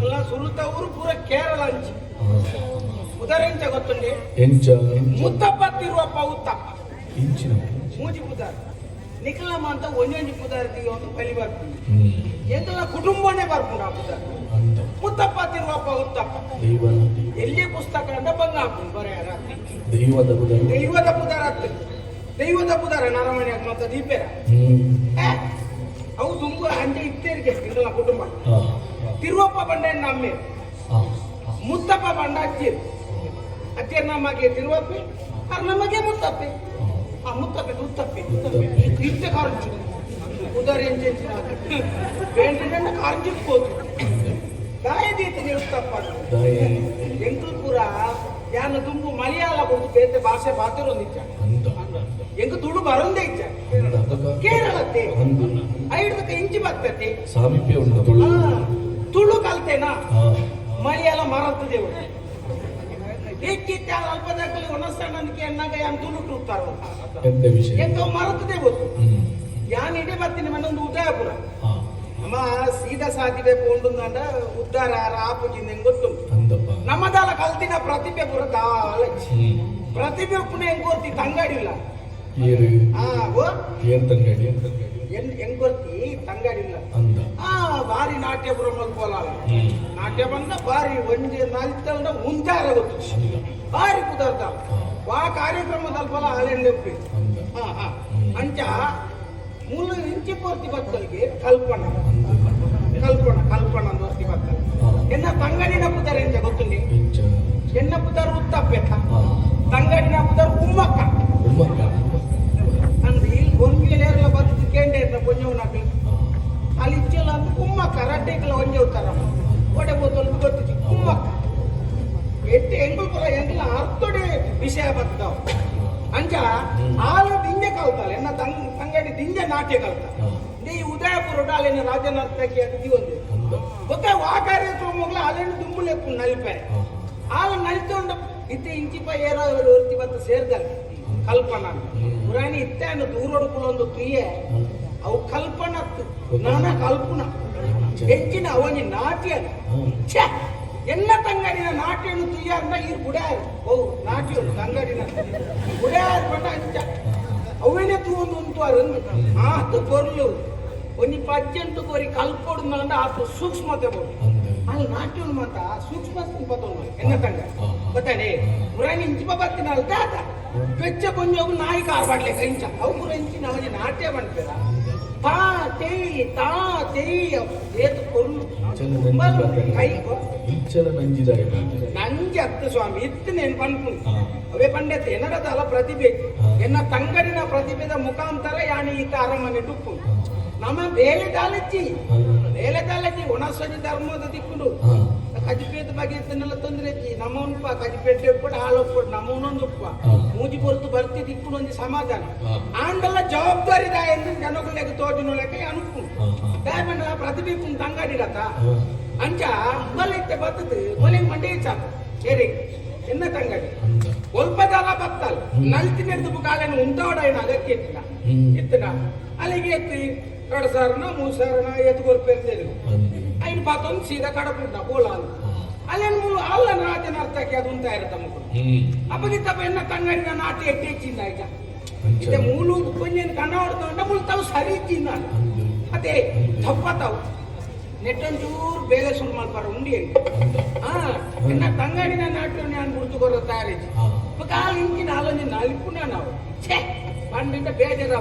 ಎಲ್ಲ ಸುರುತ ಊರು ಪೂರ ಕೇರಳ ಅಂಚಿ ಉದರೆಂಚ ಗೊತ್ತುಂಡಿ ಮುತ್ತಪ್ಪ ತಿರುವಪ್ಪ ಉತ್ತಪ್ಪ ಇಂಚಿನ ಮೂಜಿ ಪುದಾರ ನಿಖಲಮ್ಮ ಅಂತ ಒಂಜೊಂಜಿ ಪುದಾರ ಒಂದು ಬಲಿ ಬರ್ಕೊಂಡು ಎಂತೆಲ್ಲ ಕುಟುಂಬನೇ ಬರ್ಕೊಂಡು ಆ ಪುದಾರ ಮುತ್ತಪ್ಪ ತಿರುವಪ್ಪ ಉತ್ತಪ್ಪ ಎಲ್ಲಿ ಪುಸ್ತಕ ಅಂತ ಬಂಗ ಹಾಕೊಂಡು ಬರೆಯ ರಾತ್ರಿ ದೈವದ ಪುದಾರ ಆಗ್ತದೆ ದೈವದ ಪುದಾರ ನರಮಣಿ ಅಂತ ದೀಪೇರ ಅವು ತುಂಬ ಅಂಜೆ ಇತ್ತೇರಿಗೆ ನಿಖಲ ಕುಟುಂಬ ತಿರುವಪ್ಪ ಬಂಡೆ ನಮ್ಮೆ ಮುತ್ತಪ್ಪ ಬಂಡ ಅಜ್ಜಿಯರ್ ನಮಗೆ ತಿರುವಪ್ಪಿ ಅವ್ರು ನಮಗೆ ಮುತ್ತಪ್ಪಿ ಆ ಮುತ್ತಪ್ಪಿ ಉತ್ತಪ್ಪಿ ಇಷ್ಟ ಕಾರಂಜು ಉದಾರಿ ಬೇಂಡ ಕಾರಂಜು ಹೋದ್ರು ದಾಯದೀತ ಉತ್ತಪ್ಪ ಎಂಕಲ್ ಪೂರ ಯಾನ ತುಂಬು ಮಲಯಾಳ ಕೊಟ್ಟು ಬೇರೆ ಭಾಷೆ ಬಾತಿರೊಂದಿಚ್ಚ ಎಂಕ ತುಳು ಬರೊಂದೇ ಇಚ್ಚ ಕೇರಳತ್ತೆ ಐದಕ್ಕೆ ಇಂಚಿ ಬರ್ತತೆ ಸಾಮೀಪ್ಯ ಉಂಟು ತುಳು ಕಲ್ತೇನಾ ಮಲಯಾಳ ಮರತ್ತದೇವು ಏಕಿತ್ತ ಅಲ್ಪದಾಗಲಿ ಒಣಸಣ್ಣನಿಗೆ ಎನ್ನಾಗ ಯಾನ್ ತುಳು ಟೂಗ್ತಾರ ಎಂತ ಮರತ್ತದೇವು ಯಾನ್ ಇಡೀ ಬರ್ತೀನಿ ಮನೊಂದು ಉದಯಪುರ ನಮ್ಮ ಸೀದಾ ಸಾಧಿದೆ ಪೋಂಡುಂದ ಉದ್ದಾರ ಆಪುಜಿಂದ ಗೊತ್ತುಂಟು ನಮ್ಮದಲ್ಲ ಕಲ್ತಿನ ಪ್ರತಿಭೆ ಪುರ ದಾಲ ಪ್ರತಿಭೆ ಪುನಃ ಹೆಂಗ್ ಗೊತ್ತಿ ತಂಗಾಡಿಲ್ಲ ಹೆಂಗ್ ಗೊತ್ತಿ ತಂಗಾಡಿಲ್ಲ ಬಾರಿ ನಾಟ್ಯ ಪುರ ಮಲ್ಕೋಲಾಲ ನಾಟ್ಯ ಬಂದ ಬಾರಿ ಒಂಜಿ ನಾಲ್ಕಂಡ ಮುಂಚಾರ ಗೊತ್ತು ಬಾರಿ ಕುದಾರ್ಥ ಆ ಕಾರ್ಯಕ್ರಮದಲ್ಲಿ ಬಲ ಹಾಲೆಂಡೆಪ್ಪಿ ಅಂಚ ಮೂಲ ಇಂಚಿ ಪೂರ್ತಿ ಬತ್ತಲ್ಗೆ ಕಲ್ಪನಾ ಅಂತ ವರ್ತಿ ಬತ್ತಲ್ ಎನ್ನ ತಂಗಡಿನ ಪುದಾರ ಎಂಚ ಗೊತ್ತುಂಡಿ ಎನ್ನ ಪುದಾರ ಉತ್ತಪ್ಪೆತ್ತ ತಂಗಡಿನ ಪುದಾರ ಉಮ್ಮಕ್ಕ ಅಂದ್ರೆ ಇಲ್ಲಿ ಗೊಂಗಿಲೆಲ್ಲ ಬದ್ದು ಕೇಂದ್ರ ಕೊಂಜವನಾಗ್ಲಿ ಅಲ್ಲಿ ಇಚ್ಚಲ್ಲ ಅಂತ ಉಮ್ಮಕ್ಕ ರಡ್ಡೆಗೆಲ್ಲ ಒಂಜೆ ಉತ್ತರ ಒಡೆ ಬೋತಲ್ ಗೊತ್ತಿತ್ತು ಉಮ್ಮಕ್ಕ ಎಟ್ಟು ಎಂಗಳು ಪುರ ಎಂಗೆಲ್ಲ ಅರ್ಥೊಡೆ ವಿಷಯ ಬತ್ತಾವ ಅಂಚ ಆಳು ದಿಂಜೆ ಕಲ್ತಾಳೆ ಎನ್ನ ತಂಗಡಿ ದಿಂಜೆ ನಾಟ್ಯ ಕಲ್ತ ಈ ಉದಯಪುರ ಅಲ್ಲಿನ ರಾಜನರ್ತಕ್ಕೆ ಅತಿಥಿ ಒಂದು ಗೊತ್ತ ಆ ಕಾರ್ಯಕ್ರಮಗಳ ಅಲ್ಲಿನ ದುಂಬುಲೆಪ್ಪು ನಲಿಪಾರೆ ಆಳು ನಲಿತೊಂಡು ಇತ್ತೆ ಇಂಚಿಪ ಏರೋ ವರ್ತಿ ಬತ್ತ ಸೇರ್ದಲ್ಲ ಕಲ್ಪನಾ ಪುರಾಣಿ ಇತ್ತೆ ಅನ್ನು ದೂರೊಡುಕುಲೊಂದು ತುಯ್ಯೆ ಅವು ಕಲ್ಪನಾ ನಾನ ಕಲ್ಪನಾ ಹೆಚ್ಚಿನ ಅವನಿ ನಾಟ್ಯ ಛೆ ಎನ್ನ ತಂಗಡಿನ ನಾಟ್ಯನು ತುಯ್ಯ ಅಂದ ಈ ಗುಡ್ಯಾರು ಓ ನಾಟ್ಯ ತಂಗಡಿನ ಗುಡ್ಯಾರು ಪಟ ಅಂಚ ಅವನೇ ತೂಂದು ಉಂಟು ಆತು ಕೊರ್ಲು ಒಂದು ಪಜ್ಜಂಟು ಕೋರಿ ಕಲ್ಪೊಡು ಅಂದ್ರೆ ಆತು ಸೂಕ್ಷ್ಮತೆ ಬೋದು ಅಲ್ಲಿ ನಾಟ್ಯ ಮಾತ ಸೂಕ್ಷ್ಮ ಬತ್ತೊಂದು ಎನ್ನ ತಂಗ ಗೊತ್ತಾನೆ ಪುರಾಣಿ ಇಂಚಿಪ ಬತ್ತಿನ ಅಲ್ದಾದ ಬೆಚ್ಚ ಕೊಂಜೋಗು ನಾಯಿ ಕಾರ್ಬಾಡ್ಲೆ ಕಂಚ ಅವು ಪುರ ಇಂಚಿನ ಅವನಿ ನಾಟ್ಯ ಬಂದ್ಬೇಡ ತಾ ತೇಯಿ ಏತು ಕೊರ್ಲು ಕೈ ನಂಜಿ ಅತ್ತ ಸ್ವಾಮಿ ಇತ್ತು ನೇನು ಪಂಪು ಅವೇ ಪಂಡತೆ ಏನರದಲ್ಲ ಪ್ರತಿಭೆ ಎನ್ನ ತಂಗಡಿನ ಪ್ರತಿಭೆದ ಮುಖಾಂತರ ಯಾನಿ ಈತ ಅರಮನೆ ಟುಪ್ಪು ನಮ್ಮ ಬೇಲೆ ದಾಲಜ್ಜಿ ಒಣಸಜಿ ಧರ್ಮದ ದಿಕ್ಕುಡು ಕಜಿಪೇದ ಬಗ್ಗೆ ಇದನ್ನೆಲ್ಲ ತೊಂದರೆ ನಮ್ಮ ಉಂಪ ಕಜಿಪೇಟೆ ಉಪ್ಪಡು ಹಾಲು ಉಪ್ಪಡು ನಮ್ಮ ಒಂದೊಂದು ಉಪ್ಪ ಮೂಜಿ ಹೊರತು ಬರ್ತಿ ದಿಕ್ಕುಡು ಒಂದು ಸಮಾಧಾನ ಆಂಡೆಲ್ಲ ಜವಾಬ್ದಾರಿ ದಾಯ ಎಂದು ಜನಗಳಿಗೆ ತೋಜಿನ ಲೆಕ್ಕ ಅನುಪ್ಪು ದಾಯಮಂಡ ಪ್ರತಿಭೆ ತಂಗಾಡಿರತ್ತ ಅಂಚ ಮಲಿತ್ತೆ ಬರ್ತದೆ ಮಲಿ ಮಂಡೆ ಚಾಕು ಏರಿ ಎನ್ನ ತಂಗಡಿ ಒಲ್ಪದಾಲ ಬತ್ತಲ್ ನಲ್ತಿ ನೆಡ್ದು ಕಾಲೇನು ಉಂಟಾಡ ಏನು ಅಗತ್ಯ ಇತ್ತಿನ ಅಲ್ಲಿಗೆ ಎತ್ತಿ 2 ಸಾರನ 3 ಸಾರನ ಎತ್ಕೊರ್ಪೇರ್ತೇನೆ ಐನ್ ಬಾತೊಂದು ಸೀದಾ ಕಡಪುಂಟ ಬೋಲಾಲು ಅಲ್ಲೇನು ಅಲ್ಲ ರಾಜನ ಅರ್ಥಕ್ಕೆ ಅದು ಉಂಟಾ ಇರತ್ತ ಮಕ್ಕಳು ಅಪ್ಪಗಿತ್ತಪ್ಪ ಎನ್ನ ತಂಗಡಿನ ನಾಟಿ ಎಟ್ಟಿ ಹೆಚ್ಚಿಂದ ಆಯ್ತಾ ಇದೆ ಮೂಲು ಕೊಂಜೇನು ಕಣ್ಣ ಹೊಡ್ಕೊಂಡ ಮುಳ್ತಾವು ಸರಿ ಇಚ್ಚಿಂದ ಅದೇ ತಪ್ಪತಾವು ನೆಟ್ಟೊಂಚೂರು ಬೇಗ ಸುಳ್ಳು ಮಾಡ್ಬಾರ ಉಂಡಿ ಎನ್ನ ತಂಗಡಿನ ನಾಟ್ಯ ನಾನು ಗುರ್ತುಕೊರ ತಯಾರಿಸಿ ಕಾಲು ಇಂಚಿನ ಆಲೋಚನೆ ನಲಿಪುಣ ನಾವು ಛೇ ಬಂಡಿಂದ ಬೇಜಾರ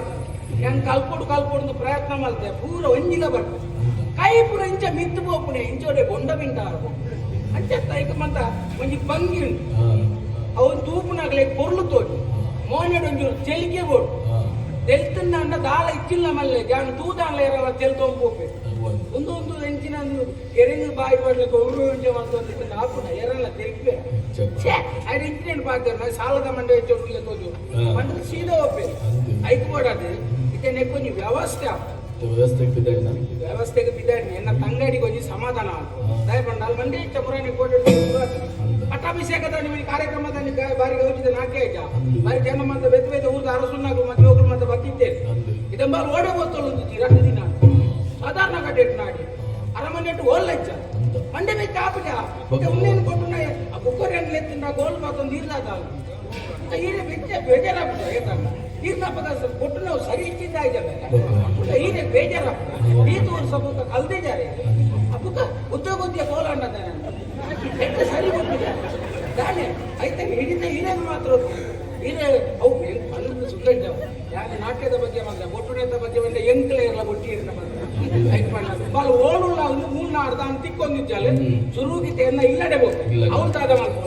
ಹೆಂಗ್ ಕಲ್ಪೊಡು ಪ್ರಯತ್ನ ಮಾಡ್ತೇವೆ ಪೂರ ಒಂಜಿಲ ಬರ್ತದೆ ಕೈ ಪೂರ ಇಂಚ ಮಿತ್ತು ಬೋಪುಣೆ ಇಂಚೋಡೆ ಬೊಂಡ ಬಿಂಟಾರ ಅಂಚ ತೈಕ ಮಂತ ಒಂಜಿ ಬಂಗಿ ಉಂಟು ಅವನು ತೂಪುನಾಗಲೇ ಕೊರ್ಲು ತೋಡಿ ಮೋನೆಡೊಂಜೂರು ಚೆಲಿಕೆ ಬೋಡು ತೆಲ್ತನ್ನ ಅಂಡ ದಾಳ ಇಚ್ಚಿಲ್ಲ ಮಲ್ಲೆ ಜಾನ್ ತೂದಾನ್ಲ ಇರಲ್ಲ ತೆಲ್ತೊಂದು ಬೋಪೆ ಒಂದು ಎಂಚಿನ ಎರೆಂಗ್ ಬಾಯಿ ಬರ್ಲಿಕ್ಕೆ ಒಬ್ರು ಒಂಚೆ ಮಾಡ್ತೊಂದಿತ್ತು ಹಾಪುಣ ಎರಲ್ಲ ತೆರಿಕೆ ಅದು ಇಂಚಿನ ಪಾತ್ರ ಸಾಲದ ಮಂಡೆ ಹೆಚ್ಚೊಟ್ಟಿಗೆ ತೋಜು ಮಂಡ ಸೀದಾ ಒಪ್ಪೆ ಐದು ಕೊಡದೆ ಇದಕ್ಕೆ ನೆಕ್ಕೊಂದು ವ್ಯವಸ್ಥೆಗೆ ಬಿದ್ದಾಡಿ ಎನ್ನ ತಂಗಡಿಗೆ ಹೋಗಿ ಸಮಾಧಾನ ದಯ ಬಂಡಾಲ್ ಮಂಡೆ ಚಪುರಾಣಿ ಕೋಟೆ ಪಟ್ಟಾಭಿಷೇಕದ ನಿಮಗೆ ಕಾರ್ಯಕ್ರಮದಲ್ಲಿ ಬಾರಿ ಗೌಚಿದ ನಾಟ್ಯ ಆಯ್ತಾ ಬಾರಿ ಜನ ಮತ್ತೆ ಬೇತ ಊರ್ದ ಅರಸುನಾಗು ಮತ್ತೆ ಹೋಗಲು ಮತ್ತೆ ಬರ್ತಿದ್ದೇನೆ ಇದೆಂಬ ಓಡೆ ಓದ್ತೊಳ್ಳು 2 ದಿನ ಸಾಧಾರಣ ಕಟ್ಟೆ ನಾಡಿ ಅರಮನೆ ಓಲ್ಲ ಮಂಡೆ ಮೇಲೆ ಕಾಪುಜ ಉನ್ನೇನು ಕೊಟ್ಟು ಆ ಬುಕ್ಕರ್ ಹೆಂಗ್ ಎತ್ತಿಂದ ಗೋಲ್ ಮಾತೊಂದು ಇರ್ಲಾದ ಈರೆ ಬೆಚ್ಚ ಬೇಜಾರಾಗ್ತದೆ ಏಕಲ್ಲ ಈರ್ನಪ್ಪದ ಕೊಟ್ಟು ನಾವು ಸರಿ ಇಚ್ಚಿಂದ ಇದ್ದಾವೆ ಈರೆ ಬೇಜಾರಾಗ್ತದೆ ನೀತು ವರ್ಷ ಬುಕ್ಕ ಕಲ್ದೇ ಜಾರೆ ಆ ಬುಕ್ಕ ಉದ್ಯೋಗ ಗೋಲ್ ಅನ್ನದಾನೆ ಎಂತ ಸರಿ ಕೊಟ್ಟಿದೆ ದಾನೆ ಐತೆ ಹಿಡಿದ ಹಿರಿಯರು ಮಾತ್ರ ಹಿರಿಯ ಅವು ಅಲ್ಲೂ ಸುಳ್ಳಿದ್ದಾವ ಯಾಕೆ ನಾಟ್ಯದ ಬಗ್ಗೆ ಬಂದ ಒಟ್ಟುಣದ ಬಗ್ಗೆ ಬಂದ ಎಂಕ್ಲೆ ಎಲ್ಲ ಒಟ್ಟಿರ್ನ ಬಂದ వాళ్ళు ఓడుల్లో ఉంది 3-4 దాన్ని తిక్కొందించాలి చురువుకి ఎన్న ఇల్లడే పోతాయి అవును తాదా మాకు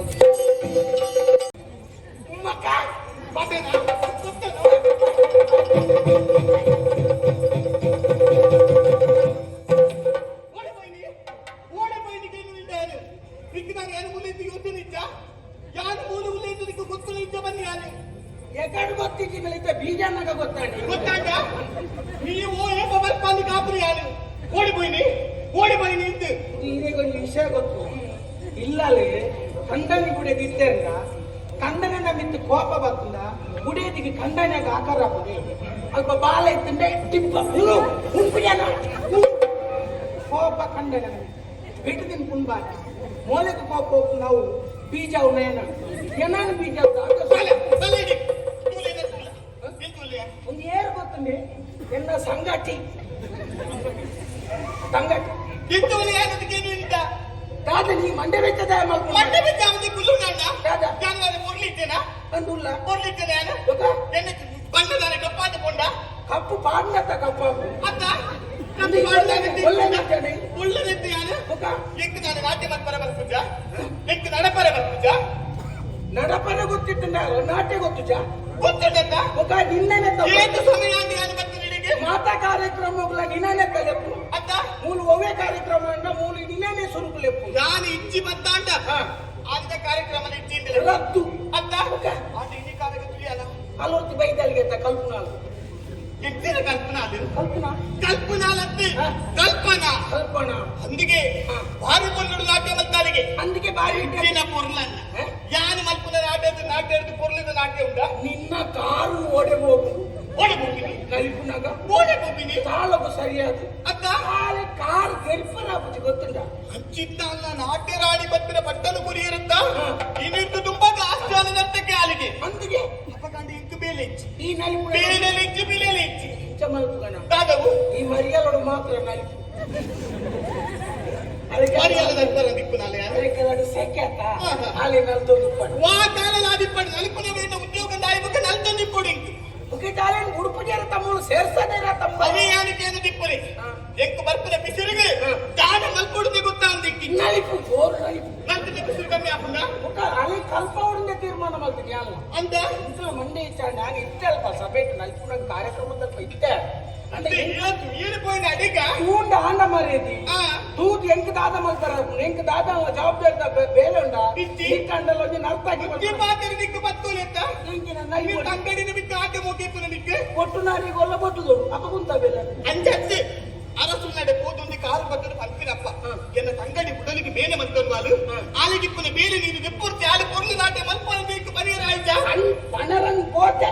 ఎక్కడికి వచ్చి అయితే బీజాన్నగా ಗೊತ್ತಾಂಡಿ ಗೊತ್ತಾಂಡ ನೀವು ಏಕವಲ್ಪಾಲಿ ಕಾಪುರಿ ಯಾರು ಓಡಿపోయి ಅಂತ ಈಗೊಂದು ವಿಷಯ ಗೊತ್ತು ಇಲ್ಲಲ್ಲಿ ಕಂಡನಿ ಗುಡಿಗೆ ಇದ್ದೇಂದ ಕಂಡನ ಮಿತ್ತು ಕೋಪ ಬರ್ತದ ಗುಡಿಯದಿಗೆ ಕಂಡನ್ಯಾಗ ಆಕಾರ ಹಾಕೋದು ಅಲ್ಪ ಬಾಲ ಇತ್ತಂದ್ರೆ ಟಿಪ್ಪ ಕೋಪ ಕಂಡನ ಬಿಟ್ಟದಿನ ಕುಂಬ ಮೂಲೆಗೆ ಕೋಪ ಹೋಗಿ ನಾವು ಬೀಜ ಅವನೇನ ಏನಾನು ಬೀಜ ಒಂದು ಏರು ಗೊತ್ತಂడి ಎನ್ನ ಸಂಗಟಿ ದಾದ ನೀ ಮಂಡೆ ಬೆಚ್ಚದ ಮಂಡೆ ಬೆಚ್ಚ ಅವನಿಗೆ ಕುಲ್ಲು ನಾಡ ದಾದ ಜಾನವಾದ ಮುರ್ಲಿದ್ದೇನಾ ಕಂಡುಲ್ಲ ಮುರ್ಲಿದ್ದೇನೆ ನಾನು ಎನ್ನ ಬಂಡದಾನೆ ಕಪ್ಪಾದ ಕೊಂಡ ಕಪ್ಪು ಪಾಡ್ನತ ಕಪ್ಪ ಅತ್ತ ಕಪ್ಪು ಪಾಡ್ನತ ಒಳ್ಳೆನತ್ತನೆ ಒಳ್ಳೆನತ್ತೆ ಯಾನು ಓಕ ಎಂಕ ನಾನು ನಾಟ್ಯ ಮತ್ಪರ ಬರ್ಪುಜ ಎಂಕ ನಡಪರ ಬರ್ಪುಜ ನಡಪರ ಗೊತ್ತಿತ್ತಂಡ ನಾಟ್ಯ ಗೊತ್ತುಜ ಗೊತ್ತದ ಓಕ ನಿನ್ನೆನೆ ಏತು ಸಮಯ ಅಂತ ಯಾನು ಬರ್ತಿನಿಗೆ ಮಾತಾ ಕಾರ್ಯಕ್ರಮಗಳ ನಿನ್ನೆನೆ ಕಲೆಪು ಅತ್ತ ಮೂಲ ಒವೆ ಕಾರ್ಯಕ್ರಮ ಅಂಡ ಮೂಲ ನಿನ್ನೆನೆ ಸುರುಕಲೆಪು ನಾನು ಇಚ್ಚಿ ಬತ್ತಾಂಡ ಆದ ಕಾರ್ಯಕ್ರಮ ಇಚ್ಚಿಂದ ರದ್ದು ಅತ್ತ ಓಕ ಆದ ಇನಿ ಕಾರ್ಯಕ್ರಮ ಅಲ್ಲ ಅಲ್ಲೊತ್ತಿ ಬೈದಲ್ಗೆ ತ ಕಲ್ಪನಾ ಎಂತಿನ ಕಲ್ಪನಾಲತ್ತೆ ಕಲ್ಪನಾ ಅಂದಿಗೆ ಭಾರಿ ಪೊರ್ಲುಡು ನಾಟ್ಯ ಮಲ್ತಾರಿಗೆ ಅಂದಿಗೆ ಭಾರಿ ಇಟ್ಟಿನ ಪೊರ್ಲನ್ನ ಯಾನು ಮಲ್ಪನ ನಾಟ್ಯದ ಪೊರ್ಲದ ನಾಟ್ಯ ಉಂಟ ನಿನ್ನ ಕಾರು ಓಡೆ ಹೋಗಿನಿ ಕಲ್ಪನಾಗ ಓಡೆ ಹೋಗಿನಿ ತಾಳಗು ಸರಿಯಾದ ಅತ್ತ ಕಾರು ಗೆಲ್ಪನ ಬುಜಿ ಗೊತ್ತುಂಟ ಅಂಚಿದ್ದಲ್ಲ ನಾಟ್ಯ ರಾಣಿ ಬತ್ತಿನ ಪಟ್ಟಲು ಗುರಿಯಿರುತ್ತ ಇನ್ನಿಟ್ಟು ತುಂಬಾ ಆಸ್ಥಾನ ನರ್ತಕ್ಕೆ ಆಲಿಗೆ ಅಂದಿಗೆ ಅಪಕಾಂಡಿ ಇಂಕು ಬೇಲೆಚ್ಚಿ ಈ ನಲಿಪು ಬೇಲೆಚ್ಚಿ ಮಲ್ಪುಗಣ ಕಾದವು ಈ ಮರಿಯಲೋಡು ಮಾತ್ರ ನಲಿಪು ಮರಿಯಲ ನಲ್ಪರ ದಿಕ್ಕುನಾಲೆ ಅದಕ್ಕೆ ಸೆಕ್ಯಾತ ಆಲೆ ನಲ್ತೊಂದು ಪಡು ವಾ ಕಾಲ ನಾದಿಪ್ಪಡು ನಲಿಪುನ ಬೇನ ಉದ್ಯೋಗ ದಾಯಿಬಕ ನಲ್ತೊಂದು ಪಡು ಓಕೆ ಟಾಲೆನ್ ಉಡುಪುಜರ ತಮ್ಮಳು ಸೇರ್ಸದೇರ ತಮ್ಮ ಅನಿಯಾನಿಕೆ ಏನು ದಿಪ್ಪುರಿ ಎಂಕು ಬರ್ಪುನ ಬಿಸಿರಿಗೆ ದಾನ ಮಲ್ಪುಡುದೆ ಗೊತ್ತಾ ಅಂದಿಕ್ಕಿ ನಲಿಪು ಜೋರು ನಲಿಪು ನಂತಿನ ಬಿಸಿರು ಕಮ್ಮಿ ಆಪುಂಡ ಓಕ ಅಲ್ಲಿ ಕಲ್ಪ ಉಡುಂದೆ ತೀರ್ಮಾನ ಮಾಡ್ತೀನಿ ಅಲ್ಲ ಅಂತ ಇಂತ ಮಂಡೆ ಇಚ್ಛ ನಾನು ಇಟ್ಟಲ್ಪ ಸಭೆಟ್ ನಲ್ಪುನ ಕಾರ್ಯಕ್ರಮದಲ್ಲಿ ಇಟ್ಟೆ ಅಂದ್ರೆ ಏನು ಪೋಯಿನ ಅಡಿಗ ತೂಂಡ ಆಂಡ ಮಾರೇದಿ ತೂತ್ ಎಂಕ ದಾದ ಮಲ್ತಾರ ಎಂಕ ದಾದ ಜವಾಬ್ದಾರಿ ಬೇಲೆ ಉಂಡ ಈ ಕಂಡಲ್ಲ ಒಂದು ನರ್ತಾಗಿ ಈ ಮಾತರಿ ನಿಕ್ಕು ಬತ್ತೋಲೆ ಅಂತ ಎಂಕಿನ ನೈ ಅಂಗಡಿನ ಬಿಟ್ಟು ಆಟ ಮೋಕಿಪುನ ನಿಕ್ಕೆ ಒಟ್ಟು ನಾರಿಗೆ ಒಲ್ಲ ಬಟ್ಟುದು ಅಪ್ಪ ಕುಂತ ಬೇಲೆ ಅಂಜತ್ತೆ ಅರಸುನ್ನಡೆ ಪೋದೊಂದು ಕಾರು ಬತ್ತದ ಪಂಪಿನಪ್ಪ ಎನ್ನ ತಂಗಡಿ ಬುಡಲಿಗೆ ಬೇನೆ ಮಲ್ತೊಂದು ಆಲಿಗಿಪ್ಪನ ಬೇಲೆ ನೀನು ಬೆಪ್ಪುರ್ತಿ ಆಲಿ ಪೊರ್ಲು ನಾಟ್ಯ ಮಲ್ಪನ ಬೇಕು ಪರಿಹಾರ ಆಯ್ತಾ ಪನರನ್ ಪೋತೆ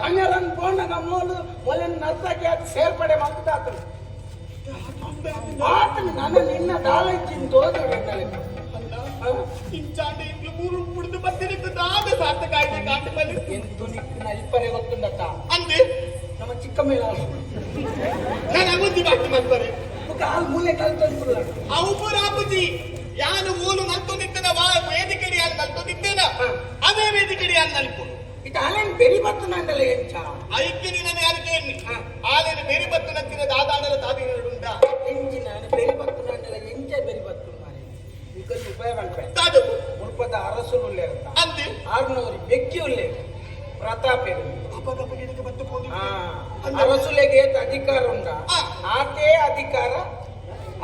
ಪನರನ್ ಪೋಣ ನಮ್ಮೋಲು ಮೊಲೆನ ನರ್ತಾಗಿ ಅದು ಸೇರ್ಪಡೆ ಮಾಡ್ತಾ ಆತನು ಆತನು ನನ್ನ ನಿನ್ನ ದಾಳಿಚ್ಚಿನ ತೋದೊಡೆ ಇಂಚಾಂಡೆ ಇಂಗ್ಲು ಮೂರು ಮುಡಿದು ಬತ್ತಿನಿದ್ದು ದಾದ ಸಾರ್ಥಕ ಆಯ್ತು ಕಾಂಡು ಬಲ್ಲಿ ಎಂತು ನಿಕ್ಕಿನ ಇಪ್ಪರೆ ಗೊತ್ತುಂಡತ್ತ ಅಂದೆ ನಮ್ಮ ಚಿಕ್ಕ ಮೇಳ ನಾನು ಅಗುದ್ದಿ ಬಾಕಿ ಮಾಡ್ತಾರೆ ಕಾಲು ಮೂಲೆ ಕಲ್ತೊಂದು ಅವು ಪೂರ ಅಪ್ಪುಜಿ ಯಾನು ಮೂಲು ನಲ್ತೊಂದಿತ್ತನ ವೇದಿಕೆಡಿ ಯಾರು ನಲ್ತೊಂದಿದ್ದೇನ ಅದೇ ವೇದಿಕೆಡಿ ಯಾರು ನಲ್ಪು ಇದು ಆಲೇನು ಬೆರಿ ಬತ್ತು ನಂದಲ್ಲ ಎಂಚ ಐಕ್ಯ ನಿನ್ನ ಯಾರಿಗೆ ಎಣ್ಣಿ ಆಲೇನು ಬೆರಿ ಬತ್ತು ನತ್ತಿನ ದಾದಾಡಲ ದಾದಿನುಂಟ ಎಂಚಿ ನಾನು ಬೆರಿ ಬತ್ತು ನಂದಲ್ಲ ಎಂಚ ಬೆರಿ ಬತ್ತು ಮಾರೆ ಇದಕ್ಕೆ ಉಪಯೋಗ ತಾದು ಮುಲ್ಪದ ಅರಸುನುಲ್ಲೆ ಅಂತ ಅಂತೆ 600 ಬೆಕ್ಕಿ ಉಲ್ಲೆ ಪ್ರತಾಪೆ ಅರಸುಲೆಗೆ ಅಧಿಕಾರ ಉಂಟ ಆತೇ ಅಧಿಕಾರ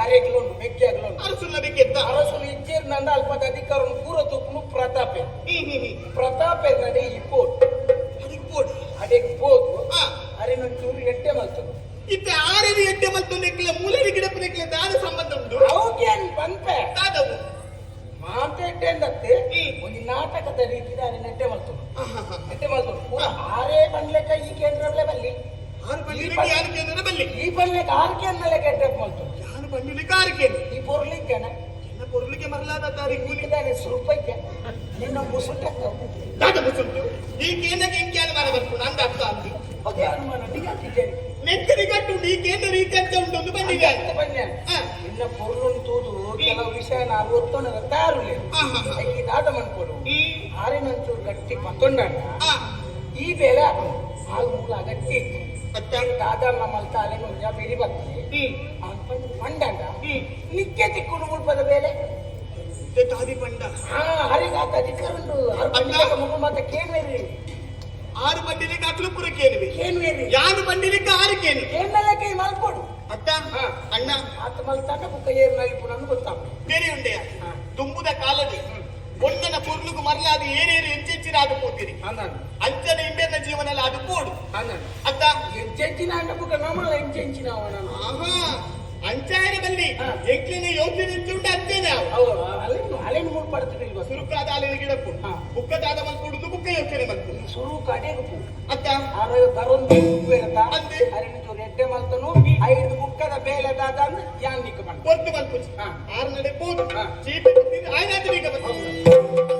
ಅರೆಗ್ಲುಂಡು ಬೆಕ್ಕಿ ಆಗ್ಲುಂಡು ಅರಸುಲ ಬೆಕ್ಕೆತ್ತ ಅರಸುಲು ಇಜ್ಜಿರ್ನಂದ ಅಲ್ಪದ ಅಧಿಕಾರ ಪೂರ ತುಪ್ಪು ಪ್ರತಾಪೆ ಪ್ರತಾಪೆ ನಡೆ ಇಪ್ಪೋಡು ಅಡೆಗ್ ಪೋದು ಅರೆನ ಚೂರು ಎಟ್ಟೆ ಮಲ್ತದು ಇತ್ತೆ ಆರೆದು ಎಟ್ಟೆ ಮಲ್ತೊಂದು ಮೂಲೆಗೆ ಗಿಡಪನೆಕ್ಲೆ ದಾದ ಸಂಬಂಧ ಉಂಟು ಅವಕೇನು ಬಂಪೆ ದಾದವು ಮಾತೆಟ್ಟೆ ಅಂದತ್ತೆ ಒಂದು ನಾಟಕದ ರೀತಿಯ ನೆಟ್ಟೆ ಮಾಡ್ತದೆ ಪೂರ ಆರೇ ಬಂಡ್ಲೆಕ್ಕ ಈ ಕೇಂದ್ರಲ್ಲೇ ಬಲ್ಲಿ ಈ ಬಂಡ್ಲೆಕ್ಕ 6 ಕೇಂದ್ರಲ್ಲೇ ಕೆಟ್ಟ ಮಾಡ್ತದೆ ಬಂದಿಲಿ ಕಾರಿಕೇನು ಈ ಪೊರ್ಲಿದ್ದೇನೆ ಎನ್ನ ಪೊರ್ಲಿಗೆ ಮರಲಾದ ತಾರೀಕು ಇದ್ದಾನೆ ಸ್ವಲ್ಪಕ್ಕೆ ನಿನ್ನ ಮುಸುಟ ದಾದ ಮುಸುಂಟು ಈ ಕೇಂದ್ರಕ್ಕೆ ಇಂಕ್ಯಾನ ಮರ ಬರ್ಕೊಂಡು ಅಂದ ಅರ್ಥ ಅಂದು ಅದೇ ಅನುಮಾನ ನಿಗಟ್ಟಿದ್ದೇನೆ ನೆಕ್ಕರಿಗಟ್ಟು ಈ ಕೇಂದ್ರ ರೀತಿ ಅಂತ ಉಂಟು ಒಂದು ಬಂದಿದೆ ಬನ್ನಿ ನಿನ್ನ ಪೊರ್ಲುಂಟುದು ಕೆಲವು ವಿಷಯ ನಾವು ಒತ್ತೊಂಡ ತಾರುಲೆ ಈ ದಾದ ಮನ್ಕೊಡು ಆರಿನಂಚೂರು ಗಟ್ಟಿ ಪತ್ತೊಂಡಣ್ಣ ಈ ಬೇರೆ ಆಗ ಮೂಲ ಅಗತ್ಯ ಇತ್ತು ದಾದಲ್ಲ ಮಲ್ತಾಲೆ ನುಂಜ ಬೇರೆ ಬರ್ತದೆ ಮಂಡಂಡ ನಿತ್ಯ ತಿಕ್ಕೊಂಡು ಮುಳ್ಪದ ಬೇಲೆ ತಾದಿ ಪಂಡ ಹರಿಗಾತ ಅಧಿಕಾರುಂಡು ಮುಗು ಮತ್ತೆ ಕೇನ್ವೇರಿ 6 ಬಂಡಿಲಿಕ್ಕೆ ಅಕ್ಲು ಪುರ ಕೇನುವೆ ಕೇನ್ವೇರಿ ಯಾನು ಬಂಡಿಲಿಕ್ಕೆ 6 ಕೇನು ಕೇನ್ನಲ್ಲ ಕೈ ಮಲ್ಕೊಡು ಅತ್ತ ಅಣ್ಣ ಆತ ಮಲ್ತಾಕ ಬುಕ್ಕ ಏರ್ ನಲಿಪು ನನ್ಗೆ ಗೊತ್ತಾಗ ಬೇರೆ ಉಂಡೆಯ ತುಂಬುದ ಕಾಲದ ಒಂದನ ಪುರ್ಲುಗು ಮರಲಾದ ಏನೇರು ಎಂಚೆಚ್ಚಿನ ಅದು ಕೂತಿರಿ ಅಂಚನ ಇಂಬೆನ ಜೀವನ ಅದು ಕೂಡು ಅತ್ತ ಎಂಚೆಂಚಿನ ಅಂಡ ಬುಕ್ಕ ನಮ್ಮಲ್ಲ ಎಂಚೆಂಚಿನ ಆಹಾ ಅಂಚಾಯನ ಬಲ್ಲಿ ಎಂಕ್ಲಿನ ಯೋಚನೆ ಉಂಟು ಅಂತೇನೆ ಅಲೆನ್ ಮುಳ್ಪಡ್ತೀನಿ ಸುರುಕಾದ ಅಲೆನ ಗಿಡಪ್ಪು ಬುಕ್ಕದಾದ ಮಲ್ಕೊಡುದು ಬುಕ್ಕ ಯೋಚನೆ ಮಲ್ಕೊಡು ಸುರು ಕಡೆಗೂ ಅತ್ತ ಬರೊಂದು ಬೇಡತ ಅರಿನ ಎಡ್ಡೆ ಮಲ್ತನು 5 ಬುಕ್ಕದ ಬೇಲೆದಾದ ಯಾನ್ ನಿಕ್ಕ ಬಂದು ಹೊತ್ತು ಮಲ್ಕೊಚ್ಚಿ 6 ನಡೆ ಕೂದು ಚೀಪಿ ಆಯ್ನಾದ್ರೀಗ ಬಂದು